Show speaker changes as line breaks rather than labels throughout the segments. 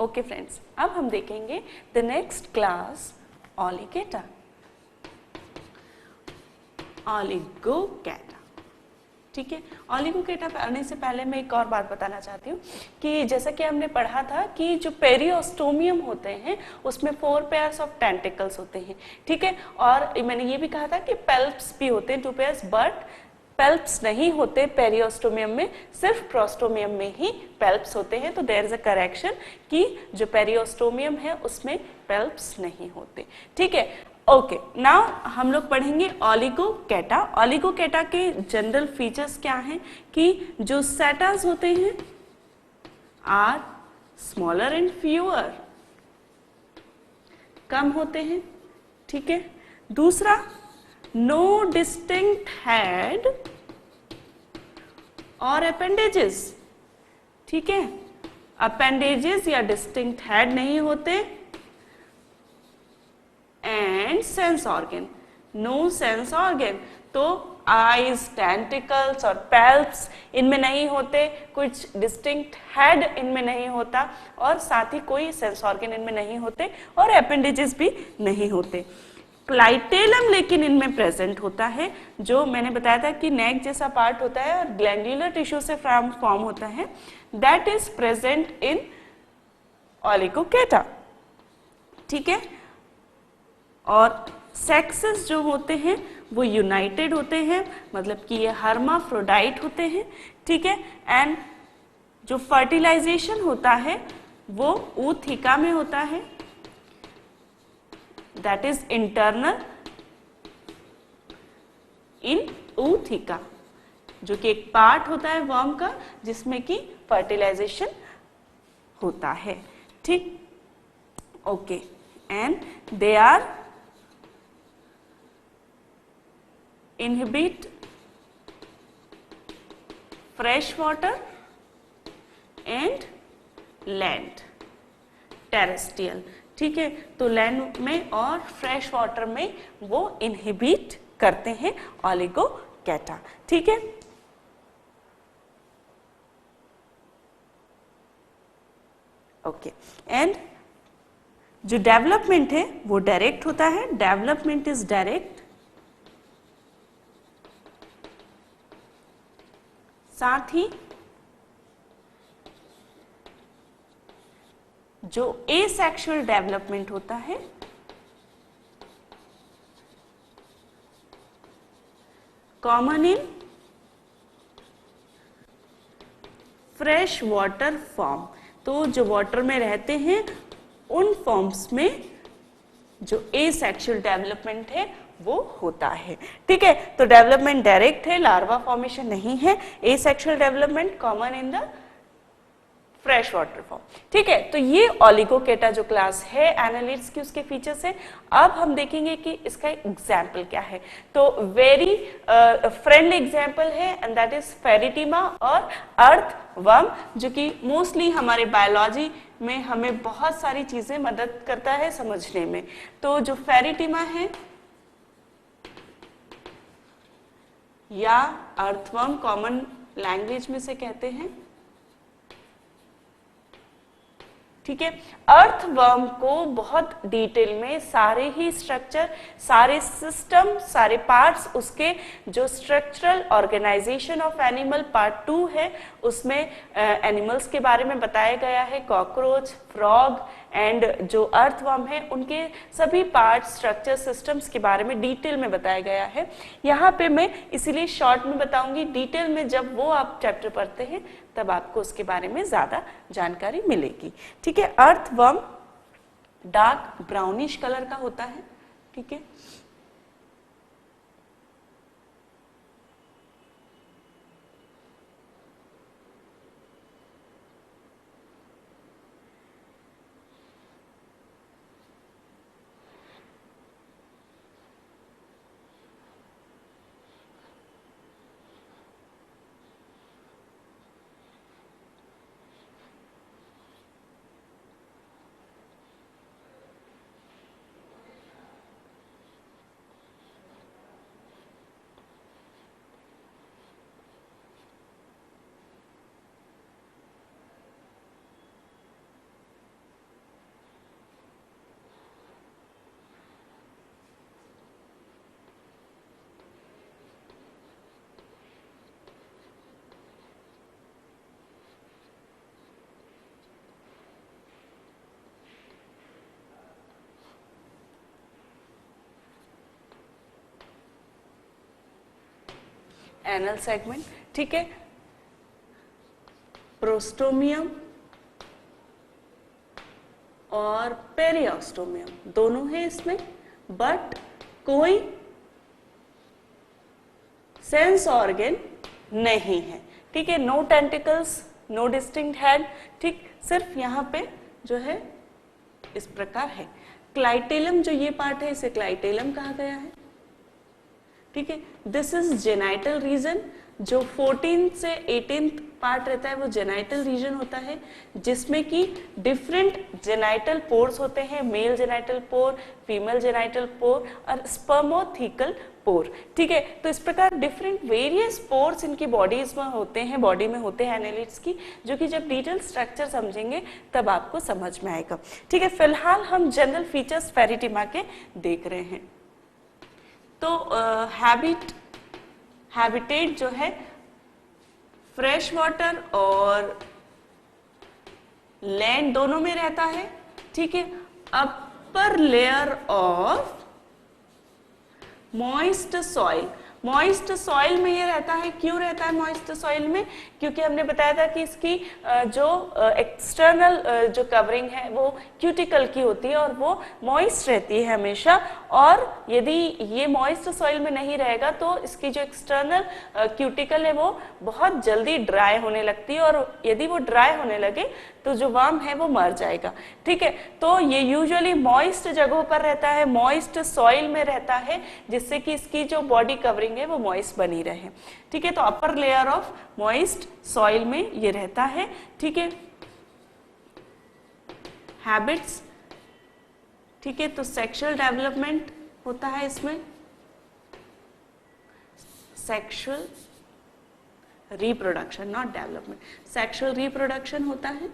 Okay friends, अब हम देखेंगे द नेक्स्ट क्लास ऑलिगेटा, ऑलिगोकेटा। ठीक है, ऑलिगोकेटा पढ़ने से पहले मैं एक और बात बताना चाहती हूँ कि जैसा कि हमने पढ़ा था कि जो पेरियोस्टोमियम होते हैं उसमें 4 पेयर्स ऑफ टेंटिकल्स होते हैं। ठीक है, और मैंने ये भी कहा था कि पेल्प्स भी होते हैं 2 पेयर्स, बट पेल्प्स नहीं होते पेरियोस्टोमियम में, सिर्फ प्रोस्टोमियम में ही पेल्प्स होते हैं। तो देयर इज अ करेक्शन कि जो पेरियोस्टोमियम है उसमें पेल्प्स नहीं होते। ठीक है, ओके, नाउ हम लोग पढ़ेंगे ऑलिगोकेटा। ऑलिगोकेटा के जनरल फीचर्स क्या हैं कि जो सेटास होते हैं आर स्मॉलर एंड फ्यूअर, कम होते हैं। ठीक है, दूसरा नो डिस्टिंक्ट हेड और अपेंडेजेस। ठीक है, अपेंडेजेस या डिस्टिंक्ट हेड नहीं होते। And sense organ, no sense organ, तो आईज, टेंटिकल्स और पेल्प्स इनमें नहीं होते, कुछ डिस्टिंक्ट हेड इनमें नहीं होता और साथ ही कोई सेंस ऑर्गन इनमें नहीं होते और अपेंडेजेस भी नहीं होते। क्लाइटेलम लेकिन इनमें प्रेजेंट होता है, जो मैंने बताया था कि नेक जैसा पार्ट होता है और ग्लैंडुलर टिश्यू से फॉर्म होता है, दैट इज प्रेजेंट इन ऑलिगोकेटा। ठीक है, और सेक्सेस जो होते हैं वो यूनाइटेड होते हैं, मतलब कि ये हर्माफ्रोडाइट होते हैं। ठीक है, एंड जो फर्टिलाइजेशन होता है वो ऊथिका में होता है, दैट इज इंटरनल इन ऊथिका, जो कि एक पार्ट होता है वर्म का जिसमें कि फर्टिलाइजेशन होता है। ठीक, okay, and they are inhibit fresh water and land terrestrial। ठीक है, तो लैंड में और फ्रेश वाटर में वो इनहिबिट करते हैं ऑलिगोकेटा। ठीक है, ओके, एंड जो डेवलपमेंट है वो डायरेक्ट होता है, डेवलपमेंट इज डायरेक्ट। साथ ही जो एसेक्सुअल डेवलपमेंट होता है common in fresh water form, तो जो वाटर में रहते हैं उन फॉर्म्स में जो एसेक्सुअल डेवलपमेंट है वो होता है। ठीक है, तो डेवलपमेंट डायरेक्ट है, लार्वा फॉर्मेशन नहीं है, asexual development common in the fresh water form. ठीक है, तो ये ऑलिगोकेटा जो क्लास है एनालिट्स की उसके फीचर्स है। अब हम देखेंगे कि इसका एग्जाम्पल क्या है। तो वेरी फ्रेंडली एग्जाम्पल है एंड दैट इज फेरिटिमा और अर्थवर्म, जो कि मोस्टली हमारे बायोलॉजी में हमें बहुत सारी चीजें मदद करता है समझने में। तो जो फेरिटिमा है या अर्थवर्म कॉमन लैंग्वेज में से कहते हैं। ठीक है, अर्थवर्म को बहुत डिटेल में सारे ही स्ट्रक्चर, सारे सिस्टम, सारे पार्ट्स, उसके जो structural organisation of animal part 2 है उसमें एनिमल्स के बारे में बताया गया है, कॉकरोच, फ्रॉग एंड जो अर्थवर्म है उनके सभी पार्ट, स्ट्रक्चर, सिस्टम्स के बारे में डिटेल में बताया गया है। यहाँ पे मैं इसीलिए शॉर्ट में बताऊंगी, डिटेल में जब वो आप चैप्टर पढ़ते हैं तब आपको उसके बारे में ज्यादा जानकारी मिलेगी। ठीक है, अर्थवर्म डार्क ब्राउनिश कलर का होता है। ठीक है, एनल सेगमेंट, ठीक है, प्रोस्टोमियम और पेरियोस्टोमियम दोनों है इसमें, बट कोई सेंस ऑर्गन नहीं है, ठीक है, no tentacles, no distinct head, ठीक, सिर्फ यहाँ पे जो है इस प्रकार है। क्लाइटेलम जो ये पार्ट है इसे क्लाइटेलम कहा गया है, ठीक है। दिस इज जेनाइटल रीजन, जो 14 से 18 पार्ट रहता है वो जेनाइटल रीजन होता है, जिसमें कि डिफरेंट जेनाइटल पोर्स होते हैं, mail genital pore, female genital पोर और स्पर्मोथीकल पोर, ठीक है। तो इस प्रकार डिफरेंट वेरियस पोर्स इनकी बॉडीज में होते हैं, बॉडी में होते हैं एनालिड्स की, जो कि जब डिटेल स्ट्रक्चर समझेंगे तब आपको समझ में आएगा, ठीक है। फिलहाल हम जनरल फीचर्स फेरिटिमा के देख रहे हैं। तो हैबिटेट जो है फ्रेश वाटर और लैंड दोनों में रहता है, ठीक है। Upper layer of moist soil, moist soil में ये रहता है, क्यों रहता है मॉइस्ट सॉइल में? क्योंकि हमने बताया था कि इसकी जो एक्सटर्नल जो कवरिंग है वो क्यूटिकल की होती है और वो मॉइस्ट रहती है हमेशा, और यदि ये मॉइस्ट सॉइल में नहीं रहेगा तो इसकी जो एक्सटर्नल क्यूटिकल है वो बहुत जल्दी ड्राई होने लगती है, और यदि वो ड्राई होने लगे तो जो वर्म है वो मर जाएगा, ठीक है। तो ये यूजुअली मॉइस्ट जगहों पर रहता है, मॉइस्ट सॉइल में रहता है, जिससे कि इसकी जो बॉडी कवरिंग है वो मॉइस्ट बनी रहे, ठीक है। तो upper layer of moist soil में ये रहता है, ठीक है। हैबिट्स, ठीक है, तो सेक्सुअल डेवलपमेंट होता है इसमें, sexual reproduction, not development, sexual reproduction होता है,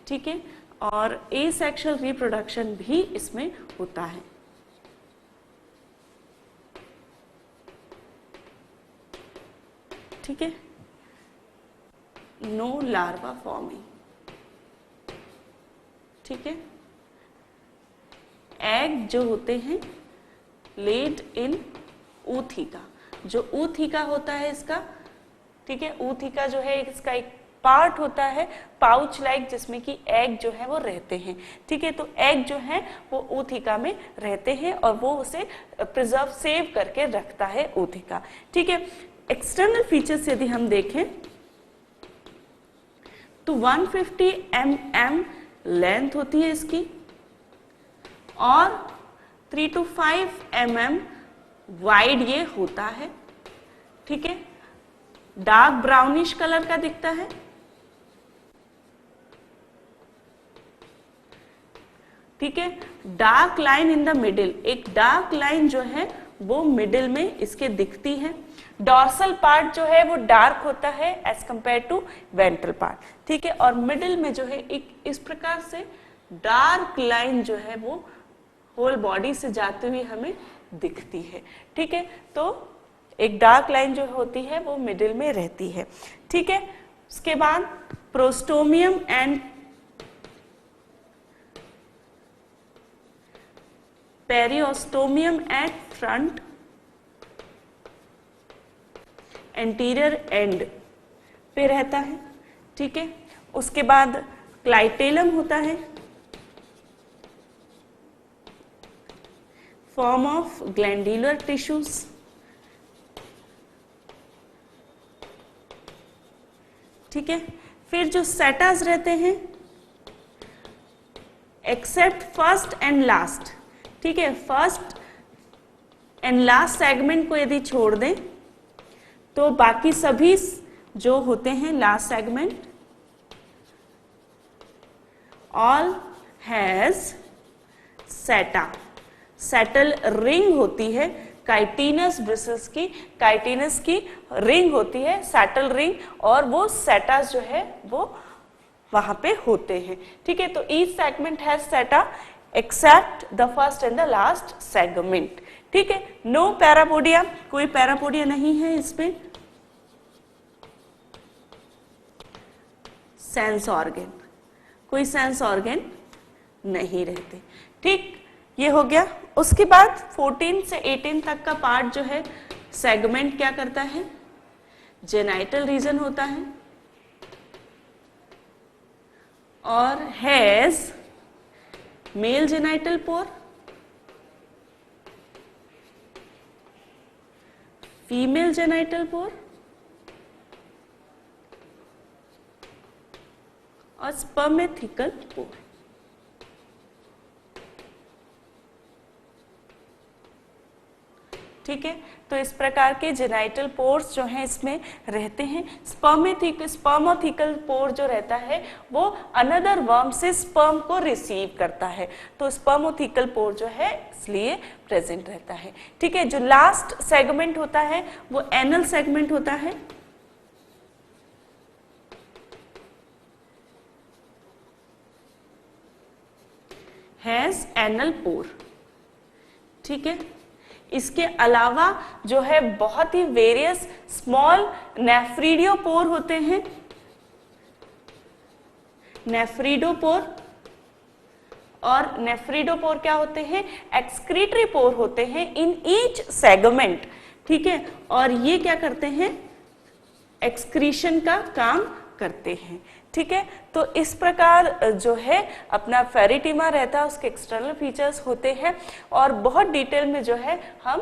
ठीक है, और एसेक्सुअल रिप्रोडक्शन भी इसमें होता है, ठीक है। नो लार्वा फॉर्मिंग, ठीक है। एग जो होते हैं लेड इन ऊथिका, जो ऊथिका होता है इसका, ठीक है, ऊथिका जो है इसका एक पार्ट होता है पाउच लाइक, जिसमें कि एग जो है वो रहते हैं, ठीक है। तो एग जो है वो ऊथिका में रहते हैं और वो उसे प्रिजर्व सेव करके रखता है ऊथिका, ठीक है। एक्सटर्नल फीचर्स यदि हम देखें तो 150 mm लेंथ होती है इसकी और 3 to 5 mm वाइड ये होता है, ठीक है। डार्क ब्राउनिश कलर का दिखता है, ठीक है। Dark line in the middle, एक डार्क लाइन जो है वो मिडिल में इसके दिखती है। डॉर्सल पार्ट जो है वो डार्क होता है as compare to ventral part, ठीक है। और मिडिल में जो है एक इस प्रकार से डार्क लाइन जो है वो होल बॉडी से जाते हुए हमें दिखती है, ठीक है। तो एक डार्क लाइन जो होती है वो मिडिल में रहती है, ठीक है। उसके बाद prostomium and peristomium at front anterior end पे रहता है, ठीक है। उसके बाद क्लाइटेलम होता है, फॉर्म ऑफ ग्लैंडुलर टिश्यूज, ठीक है। फिर जो सेटास रहते हैं एक्सेप्ट फर्स्ट एंड लास्ट, ठीक है, फर्स्ट एंड लास्ट सेगमेंट को यदि छोड़ दें तो बाकी सभी जो होते हैं लास्ट सेगमेंट ऑल हैज सेटा, सेटल रिंग होती है, काइटिनस ब्रिसल्स की, काइटिनस की रिंग होती है, सेटल रिंग, और वो सेटास जो है वो वहां पे होते हैं, ठीक है। तो each segment has seta except the first and the last segment, ठीक है। नो पैरापोडिया, कोई पैरापोडिया नहीं है इसमें। सेंस ऑर्गन, कोई सेंस ऑर्गन नहीं रहते, ठीक, ये हो गया। उसके बाद 14 से 18 तक का पार्ट जो है सेगमेंट क्या करता है, जेनाइटल रीजन होता है और has mail genital pore, female genital पोर और स्पर्मेथिकल पोर। ठीक है, तो इस प्रकार के जेनाइटल पोर्स जो हैं इसमें रहते हैं। स्पर्मोथिकल पोर जो रहता है वो अनदर वर्म से स्पर्म को रिसीव करता है, तो स्पर्मोथिकल पोर जो है इसलिए प्रेजेंट रहता है। ठीक है, जो लास्ट सेगमेंट होता है वो एनल सेगमेंट होता है। Has anal pore. ठीक है, इसके अलावा जो है बहुत ही वेरियस स्मॉल नेफ्रीडियोपोर होते हैं, नेफ्रीडोपोर। और नेफ्रीडोपोर क्या होते हैं? एक्सक्रीटरी पोर होते हैं इन ईच सेगमेंट। ठीक है, और ये क्या करते हैं? एक्सक्रीशन का काम करते हैं। ठीक है, तो इस प्रकार जो है अपना फेरिटिमा रहता है, उसके एक्सटर्नल फीचर्स होते हैं और बहुत डिटेल में जो है हम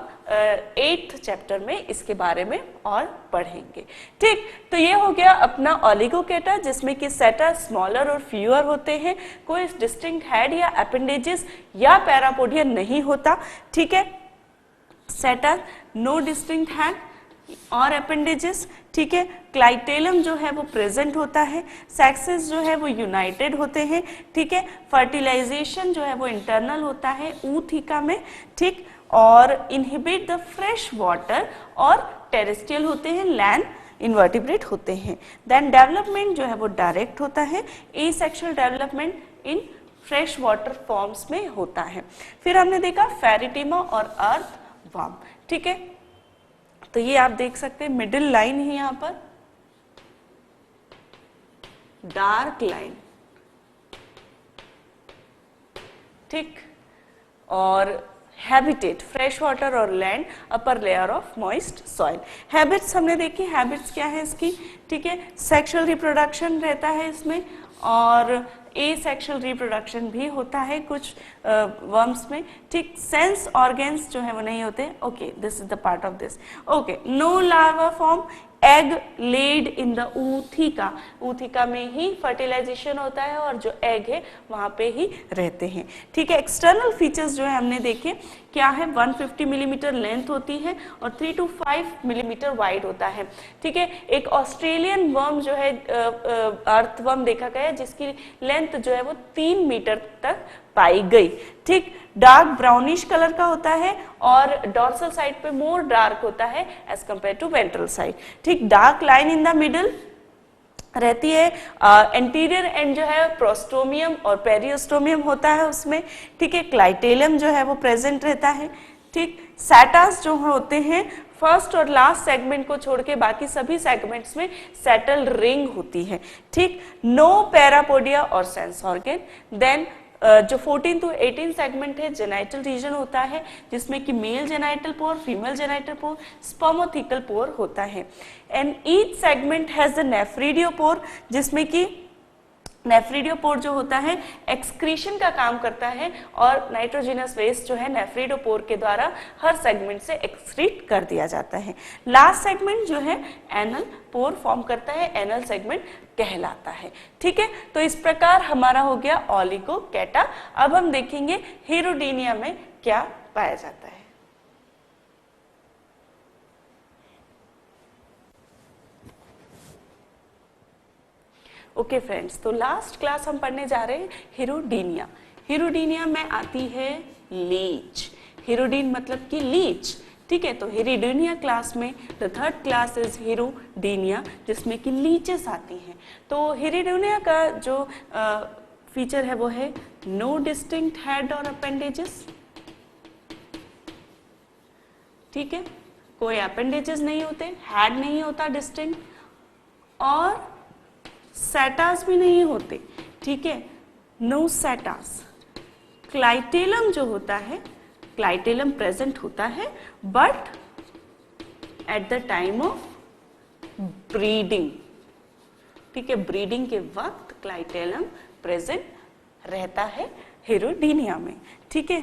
8th चैप्टर में इसके बारे में और पढ़ेंगे। ठीक, तो ये हो गया अपना ओलिगोकेटा, जिसमें कि सेटा स्मॉलर और फ्यूअर होते हैं, कोई डिस्टिंक्ट हेड या अपेंडेजेस या पैरापोडिया नहीं होता। ठीक है, सेटा नो डिस्टिंक्ट हेड और अपेंडेजेस। ठीक है, क्लाइटेलम जो है वो प्रेजेंट होता है, सेक्सेस जो है वो यूनाइटेड होते हैं। ठीक है, फर्टिलाइजेशन जो है वो इंटरनल होता है ऊथिका में। ठीक, और इनहिबिट द फ्रेश वाटर और टेरेस्ट्रियल होते हैं, लैंड इन्वर्टिब्रेट होते हैं। देन डेवलपमेंट जो है वो डायरेक्ट होता है, asexual development in fresh water forms में होता है। फिर हमने देखा फेरिटिमा और अर्थ वर्म। ठीक है, तो ये आप देख सकते हैं मिडिल लाइन है यहां पर, डार्क लाइन। ठीक, और हैबिटेट फ्रेश वाटर और land, upper layer of moist soil. Habits हमने देखी, हैबिट्स क्या है इसकी? ठीक है, सेक्सुअल रिप्रोडक्शन रहता है इसमें और एसेक्सुअल रिप्रोडक्शन भी होता है कुछ वर्म्स में। ठीक, सेंस ऑर्गन्स जो है वो नहीं होते। Okay, this is the part of this. Okay, no larva form, egg laid in the ootheca. Ootheca में ही फर्टिलाइजेशन होता है और जो एग है वहां पे ही रहते हैं। ठीक है, एक्सटर्नल फीचर्स जो है हमने देखे क्या है? 150 मिलीमीटर लेंथ होती है और 3 to 5 मिलीमीटर वाइड होता है। ठीक है, एक ऑस्ट्रेलियन वर्म जो है अर्थ वर्म देखा गया जिसकी लेंथ जो है वो 3 मीटर तक पाई गई। ठीक, डार्क ब्राउनिश कलर का होता है और डॉर्सल साइड पे मोर डार्क होता है as compare to ventral side. ठीक, dark line in the middle रहती है। एंटीरियर एंड जो है प्रोस्टोमियम और पेरियोस्टोमियम होता है उसमें। ठीक है, क्लाइटेलम जो है वो प्रेजेंट रहता है। ठीक, सेटास जो होते हैं फर्स्ट और लास्ट सेगमेंट को छोड़ के बाकी सभी सेगमेंट्स में सेटल रिंग होती है। ठीक, नो पैरापोडिया और सेंस ऑर्गन। देन जो 14 to 18 सेगमेंट है जेनाइटल रीजन होता है जिसमें कि male genital pore, female genital pore, spermathecal pore होता है। And each segment has the nephridiopore, जिसमें कि नेफ्रीडियोपोर जो होता है एक्सक्रीशन का काम करता है और नाइट्रोजिनस वेस्ट जो है नेफ्रीडियोपोर के द्वारा हर सेगमेंट से एक्सक्रीट कर दिया जाता है। लास्ट सेगमेंट जो है एनल पोर फॉर्म करता है, एनल सेगमेंट कहलाता है। ठीक है, तो इस प्रकार हमारा हो गया ओलिगोकेटा। अब हम देखेंगे हिरुडीनिया में क्या पाया जाता है। ओके फ्रेंड्स, तो लास्ट क्लास हम पढ़ने जा रहे हैं हिरुडीनिया। हिरुडीनिया में आती है लीच। हिरुडीन मतलब कि लीच। ठीक है, तो हिरुडीनिया क्लास में द थर्ड क्लास इज हिरुडीनिया जिसमें कि लीचेस आती हैं। तो हिरुडीनिया का जो फीचर है वो है नो डिस्टिंक्ट हेड और अपेंडेजेस। ठीक है, कोई अपेंडेजेस नहीं होते, हेड नहीं होता डिस्टिंक्ट और सेटास भी नहीं होते। ठीक है, नो सेटास। क्लाइटेलम जो होता है, क्लाइटेलम प्रेजेंट होता है but at the time of breeding, ठीक है, ब्रीडिंग के वक्त क्लाइटेलम प्रेजेंट रहता है हिरुडीनिया में, ठीक है,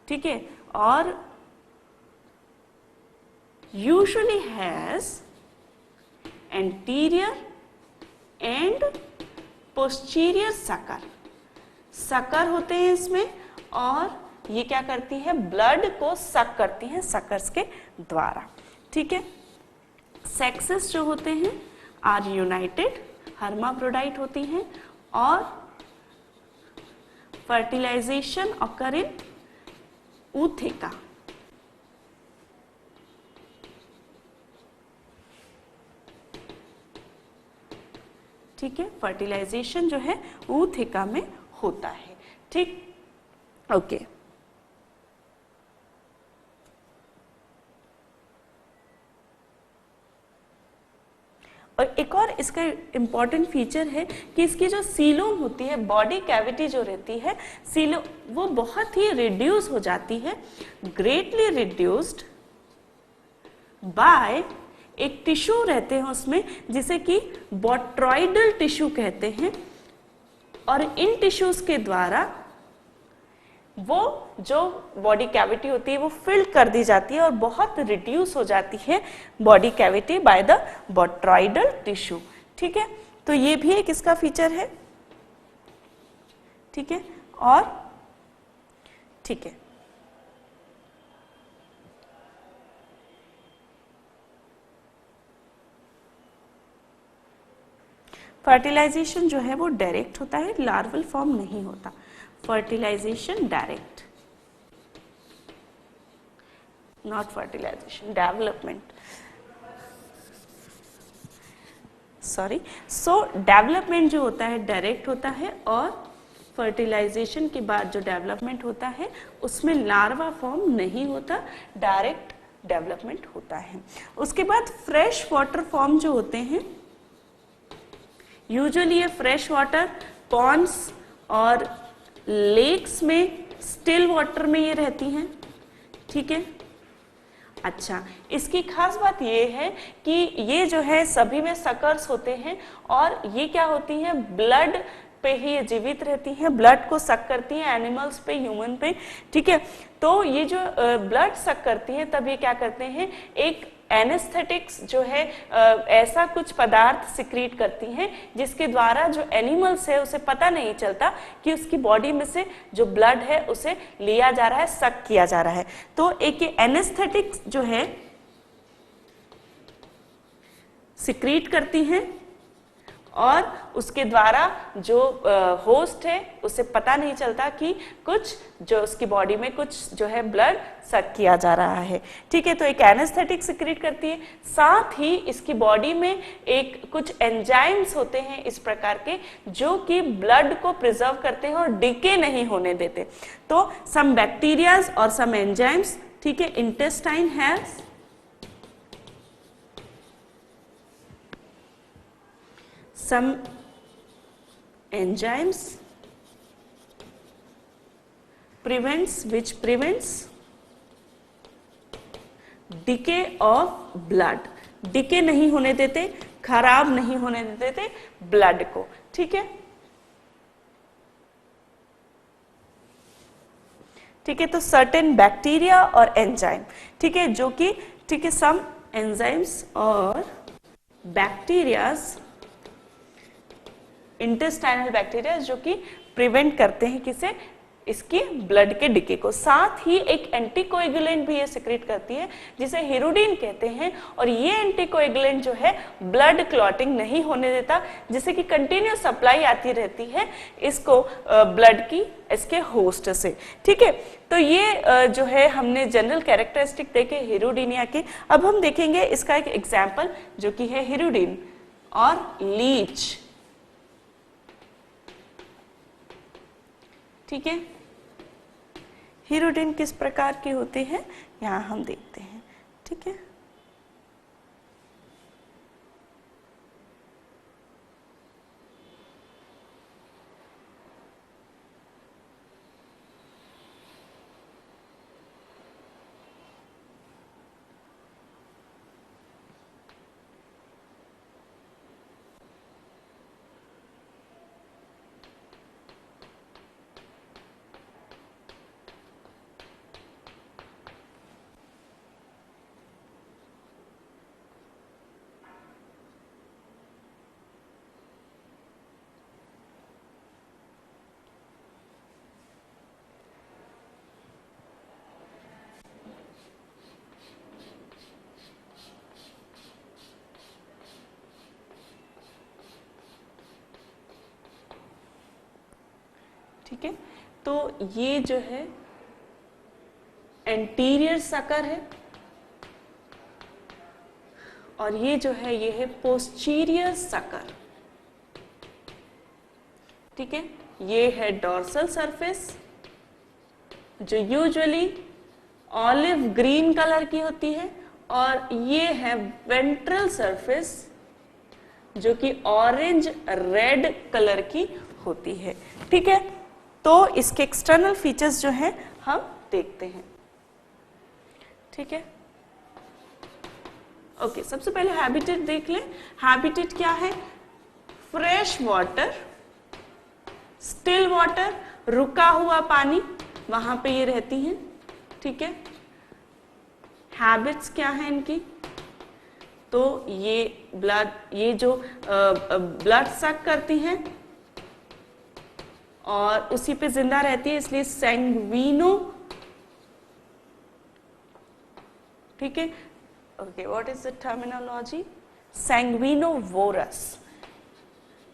ठीक है, और usually has anterior and posterior sucker, sucker होते हैं इसमें, और ये क्या करती है, ब्लड को सक करती हैं सकर्स के द्वारा, ठीक है। सेक्सेस जो होते हैं आर यूनाइटेड, हर्माफ्रोडाइट होती हैं, और फर्टिलाइजेशन ऑकर इन ऊथिका, ठीक है, फर्टिलाइजेशन जो है ऊथिका में होता है, ठीक, ओके। और एक और इसका इम्पॉर्टेंट फीचर है कि इसकी जो सीलोम होती है, बॉडी कैविटी जो रहती है सीलोम, वो बहुत ही रिड्यूस हो जाती है, ग्रेटली रिड्यूस्ड बाय एक टिश्यू रहते हैं उसमें जिसे कि बोट्रॉइडल टिश्यू कहते हैं, और इन टिश्यूज के द्वारा वो जो बॉडी कैविटी होती है वो फिल कर दी जाती है और बहुत रिड्यूस हो जाती है body cavity by the botryoidal tissue, ठीक है। तो ये भी एक इसका फीचर है, ठीक है, और ठीक है, फर्टिलाइजेशन जो है वो डायरेक्ट होता है, लार्वल फॉर्म नहीं होता, fertilisation direct, not fertilisation, development, sorry. So development जो होता है डायरेक्ट होता है, और फर्टिलाइजेशन के बाद जो डेवलपमेंट होता है उसमें लार्वा फॉर्म नहीं होता, डायरेक्ट डेवलपमेंट होता है। उसके बाद फ्रेश वाटर फॉर्म जो होते हैं, यूजुअली ये फ्रेश वाटर पॉन्ड्स और लेक्स में, स्टिल वाटर में ये रहती हैं, ठीक है। अच्छा, इसकी खास बात ये है कि ये जो है सभी में सकर्स होते हैं, और ये क्या होती हैं, ब्लड पे ही ये जीवित रहती हैं, ब्लड को सक करती हैं एनिमल्स पे, ह्यूमन पे, ठीक है। तो ये जो ब्लड सक करती हैं तब ये क्या करते हैं, एक एनेस्थेटिक्स जो है ऐसा कुछ पदार्थ सिक्रीट करती हैं जिसके द्वारा जो एनिमल्स है उसे पता नहीं चलता कि उसकी बॉडी में से जो ब्लड है उसे लिया जा रहा है, सक किया जा रहा है। तो एक एनेस्थेटिक्स जो है सिक्रीट करती हैं, और उसके द्वारा जो होस्ट है उसे पता नहीं चलता कि कुछ जो उसकी बॉडी में कुछ जो है ब्लड सक किया जा रहा है, ठीक है। तो एक एनेस्थेटिक सिक्रीट करती है, साथ ही इसकी बॉडी में एक कुछ एंजाइम्स होते हैं इस प्रकार के जो कि ब्लड को प्रिजर्व करते हैं और डिके नहीं होने देते। तो सम बैक्टीरियाज और सम एंजाइम्स, ठीक है, intestine has some enzymes which prevents decay of blood, decay नहीं होने देते, खराब नहीं होने देते ब्लड को, ठीक है, ठीक है। तो सर्टेन बैक्टीरिया और एंजाइम, ठीक है, जो कि ठीक है, सम एंजाइम्स और बैक्टीरियाज, इंटेस्टाइनल बैक्टीरिया जो कि प्रिवेंट करते हैं किसे, इसकी ब्लड के डिके को। साथ ही एक एंटीकोएगुलेंट भी ये सिक्रेट करती है जिसे हिरुडीन कहते हैं, और ये एंटीकोएगुलेंट जो है ब्लड क्लॉटिंग नहीं होने देता, जिससे कि कंटिन्यूस सप्लाई आती रहती है इसको ब्लड की इसके होस्ट से, ठीक है। तो ये जो है हमने जनरल कैरेक्टरिस्टिक देखे हिरुडीनिया के। अब हम देखेंगे इसका एक एग्जाम्पल जो कि है हिरुडीन और लीच, ठीक है। हिरुडीन किस प्रकार के होते हैं यहाँ हम देखते हैं, ठीक है। ठीक है, तो ये जो है एंटीरियर सकर है और ये जो है ये है पोस्टीरियर सकर। ठीक है, ये है डॉर्सल सरफेस जो यूजुअली ऑलिव ग्रीन कलर की होती है और ये है वेंट्रल सरफेस जो कि ऑरेंज रेड कलर की होती है। ठीक है, तो इसके एक्सटर्नल फीचर्स जो हैं हम देखते हैं। ठीक है, ओके, सबसे पहले हैबिटेट देख लें। हैबिटेट क्या है? फ्रेश वाटर, स्टिल वाटर, रुका हुआ पानी, वहां पे ये रहती हैं। ठीक है, हैबिट्स क्या है इनकी? तो ये ब्लड, ये जो ब्लड सक करती हैं और उसी पे जिंदा रहती है, इसलिए सैंग्विनो। ठीक है, okay, what is the terminology? Sanguinivorous,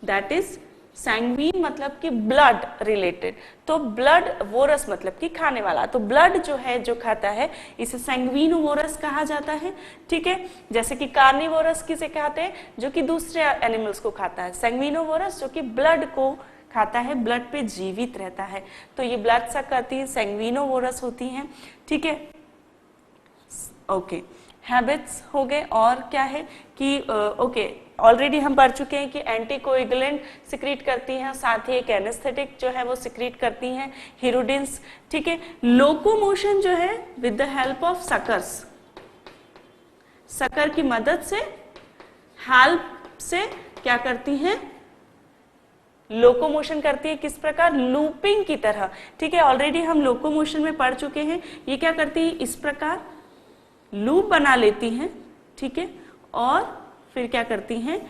that is sanguine मतलब कि ब्लड रिलेटेड, तो ब्लड वोरस मतलब कि खाने वाला, तो ब्लड जो है जो खाता है इसे सैंग्विनोवोरस कहा जाता है। ठीक है, जैसे कि कार्निवोरस किसे कहते हैं? जो कि दूसरे एनिमल्स को खाता है। सैंग्विनोवोरस जो कि ब्लड को खाता है, ब्लड पे जीवित रहता है, तो ये ब्लड सक करती है, सैंग्विनोवोरस होती हैं। ठीक है, ओके, हैबिट्स हो गए। और क्या है कि ओके, ऑलरेडी हम पढ़ चुके हैं कि एंटीकोएगुलेंट सिक्रीट करती हैं, साथ ही एक एनेस्थेटिक जो है वो सिक्रीट करती हैं, हिरुडिन्स। ठीक है, लोकोमोशन जो है with the help of suckers, sucker की मदद से, हेल्प से क्या करती हैं? लोकोमोशन करती है। किस प्रकार? लूपिंग की तरह। ठीक है, ऑलरेडी हम लोकोमोशन में पढ़ चुके हैं। ये क्या करती है? इस प्रकार लूप बना लेती हैं। ठीक है, और फिर क्या करती हैं?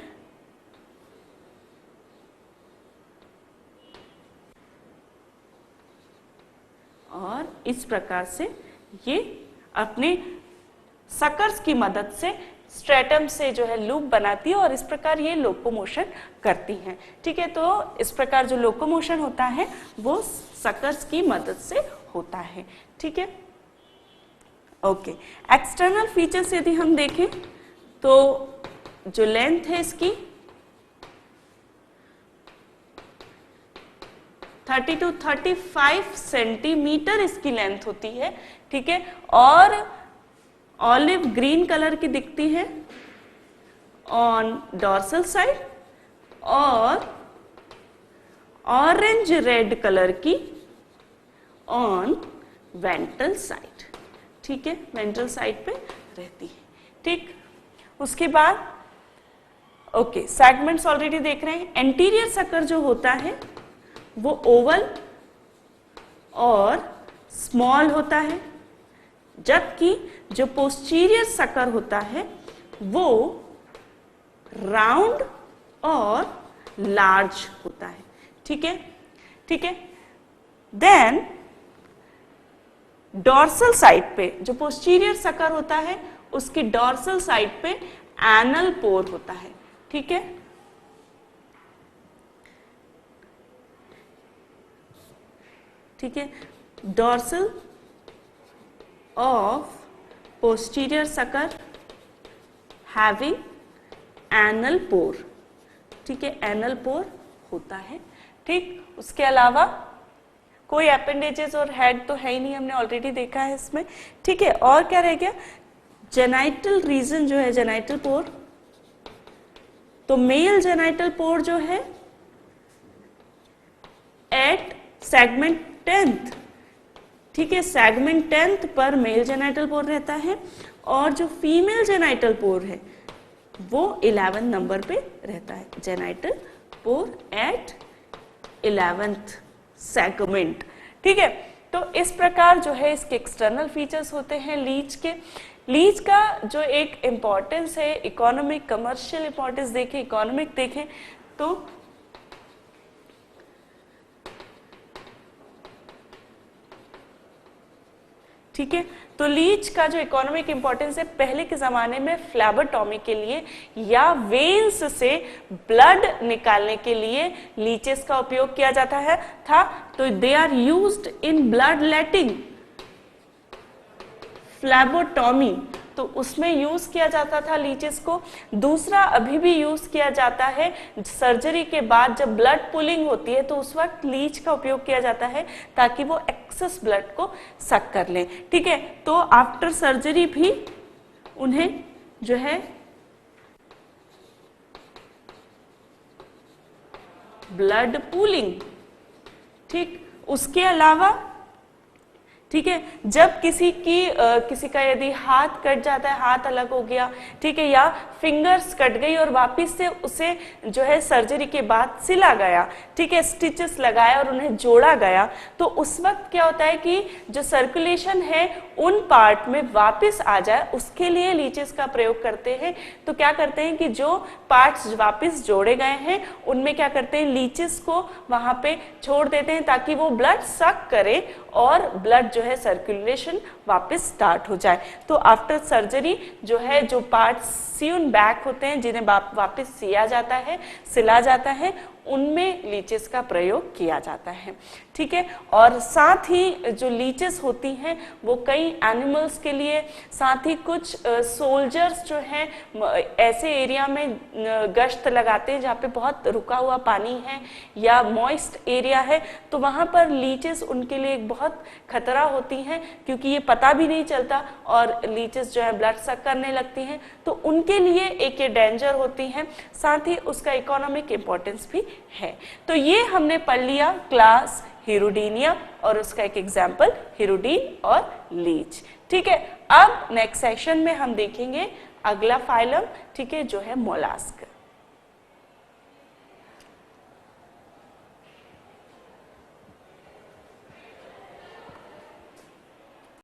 और इस प्रकार से ये अपने सकर्स की मदद से स्ट्रेटम से जो है लूप बनाती है और इस प्रकार ये लोकोमोशन करती हैं। ठीक है, तो इस प्रकार जो लोकोमोशन होता है वो सकर्स की मदद से होता है। ठीक है, ओके, एक्सटर्नल फीचर्स यदि हम देखें तो जो लेंथ है इसकी 30 to 35 सेंटीमीटर इसकी लेंथ होती है। ठीक है, और ऑलिव ग्रीन कलर की दिखती है ऑन डॉर्सल साइड और ऑरेंज रेड कलर की ऑन वेंट्रल साइड। ठीक है, वेंट्रल साइड पे रहती है। ठीक, उसके बाद ओके, सेगमेंट्स ऑलरेडी देख रहे हैं। एंटीरियर सकर जो होता है वो ओवल और स्मॉल होता है, जबकि जो पोस्टीरियर सकर होता है वो राउंड और लार्ज होता है। ठीक है, ठीक है, देन डॉर्सल साइड पे जो पोस्टीरियर सकर होता है उसकी डॉर्सल साइड पे एनल पोर होता है। ठीक है, ठीक है, dorsal of posterior sucker having anal pore. ठीक है, एनल पोर होता है। ठीक, उसके अलावा कोई अपेंडेजेस और हेड तो है ही नहीं, हमने ऑलरेडी देखा है इसमें। ठीक है, और क्या रह गया? जेनाइटल रीजन जो है, जेनाइटल पोर, तो मेल जेनाइटल पोर जो है एट सेगमेंट 10th, ठीक है, सेगमेंट 10th पर मेल जेनाइटल पोर रहता है और जो फीमेल जेनाइटल पोर है वो 11 नंबर पे रहता है। Genital pore at 11th segment. ठीक है, तो इस प्रकार जो है इसके एक्सटर्नल फीचर्स होते हैं लीच के। लीच का जो एक इम्पोर्टेंस है, इकोनॉमिक, कमर्शियल इम्पोर्टेंस देखें, इकोनॉमिक देखें तो ठीक है। तो लीच का जो इकोनॉमिक इंपॉर्टेंस है, पहले के जमाने में फ्लैबोटॉमी के लिए या वेन्स से ब्लड निकालने के लिए लीचेस का उपयोग किया जाता था। तो they are used in blood letting phlebotomy, तो उसमें यूज किया जाता था लीचेस को। दूसरा अभी भी यूज किया जाता है सर्जरी के बाद, जब ब्लड पुलिंग होती है तो उस वक्त लीच का उपयोग किया जाता है ताकि वो एक्सेस ब्लड को सक कर ले। ठीक है, तो आफ्टर सर्जरी भी उन्हें जो है ब्लड पुलिंग, ठीक, उसके अलावा ठीक है, जब किसी का यदि हाथ कट जाता है, हाथ अलग हो गया, ठीक है, या फिंगर्स कट गई और वापस से उसे जो है सर्जरी के बाद सिला गया, ठीक है, स्टिचेस लगाया और उन्हें जोड़ा गया, तो उस वक्त क्या होता है कि जो सर्कुलेशन है उन पार्ट में वापस आ जाए, उसके लिए लीचेस का प्रयोग करते हैं। तो क्या करते हैं कि जो पार्ट्स वापस जोड़े गए हैं उनमें क्या करते हैं, लीचेस को वहां पे छोड़ देते हैं ताकि वो ब्लड सक करे और ब्लड जो है सर्कुलेशन वापस स्टार्ट हो जाए। तो आफ्टर सर्जरी जो है जो पार्ट्स सीन बैक होते हैं, जिन्हें वापस सिया जाता है, सिला जाता है, उनमें लीचेस का प्रयोग किया जाता है। ठीक है, और साथ ही जो लीचेस होती हैं वो कई एनिमल्स के लिए, साथ ही कुछ सोल्जर्स जो हैं ऐसे एरिया में गश्त लगाते हैं जहाँ पे बहुत रुका हुआ पानी है या मॉइस्ट एरिया है, तो वहाँ पर लीचेस उनके लिए एक बहुत खतरा होती हैं, क्योंकि ये पता भी नहीं चलता और लीचेस जो है ब्लड सक करने लगती हैं, तो उनके लिए एक ये डेंजर होती हैं। साथ ही उसका इकोनॉमिक इम्पोर्टेंस भी है। तो ये हमने पढ़ लिया क्लास हिरुडीनिया और उसका एक एग्जाम्पल हिरुडीन और लीच। ठीक है, अब नेक्स्ट सेशन में हम देखेंगे अगला फाइलम, ठीक है, जो है मोलास्क।